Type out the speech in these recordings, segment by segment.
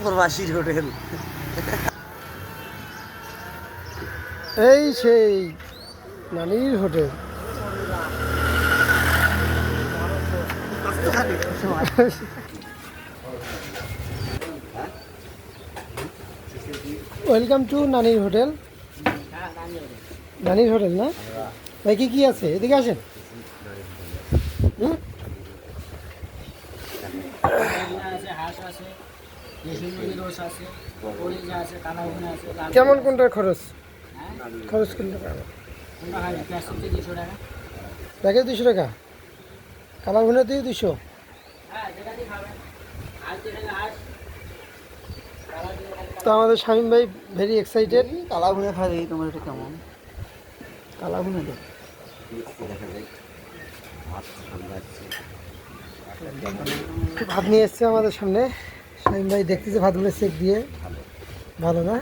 প্রবাসীর হোটেল। এই সেই নানির হোটেল। ওয়েলকাম টু নানির হোটেল। নানির হোটেল না ভাই? কি কি আছে এদিকে আসেন। কেমন কোনটার খরচ? খরচ কোনটা? প্যাকেজ 200 টাকা, কালা ভুনা দিয়ে 200। তো আমাদের শামীম ভাই ভেরি এক্সাইটেড। কালা ভুনা খাবে তোমার, এটা কেমন কালা ভুনা দেখ, ভাত নিয়ে এসছে আমাদের সামনে। শামীম ভাই দেখতেছে ভাতগুলো চেক দিয়ে। ভালো না?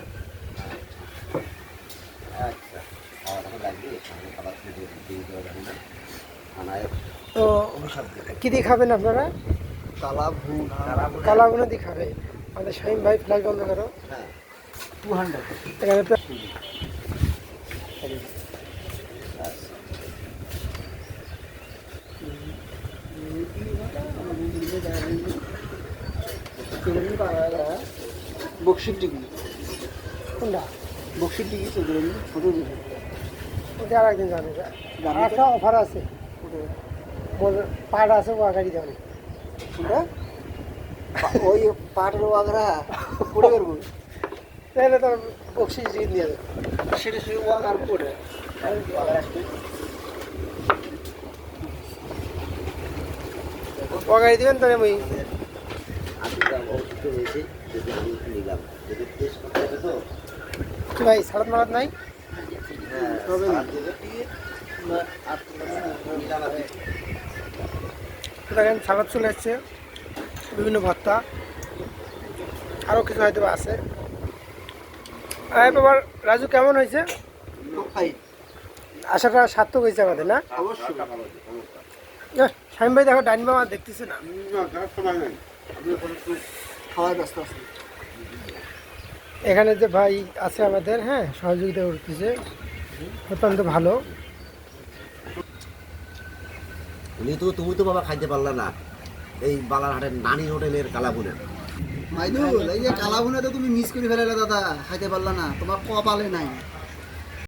তো কি দিয়ে খাবেন আপনারা? কালা ভুনা দিয়ে খাবে আমাদের শামীম ভাই। ফ্লাইট বন্ধ করো। 200 এখানে বক্সির টিকি, কোনটা? বক্সির টিকি ছোট ওটা আর একদিন যাবে। একটা অফার আছে, পাট আছে, ও গাড়ি যাবে। ওই পাটের ওয়াগরা পড়ে করবো, তাহলে তোর বক্সি দিয়ে দেবে। সেটা শুধু ওয়াগার পড়ে ও গাড়ি দেবেন তাহলে আমি কি ভাই সালাদ মালাদ নাই? দেখেন সালাদ চলে এসছে, বিভিন্ন ভর্তা, আরও কিছু হয়তো আছে। বাবার রাজু কেমন হয়েছে? আশাটা সার্থক হয়েছে আমাদের, না? শামীম ভাই দেখো ডাইন বাবা দেখতেছে না, খাওয়ার ব্যস্ত আছে। এখানে যে ভাই আছে আমাদের, হ্যাঁ, সহযোগিতা করতেছে, অত্যন্ত ভালো। তুমি তো বাবা খাইতে পারলা না এই বালারহাটের নানি হোটেলের কালাভুনা। মাইদুল, এই যে কালা ভুনা তো তুমি মিস করে ফেলালে দাদা, খাইতে পারলা না, তোমার কপালে নাই।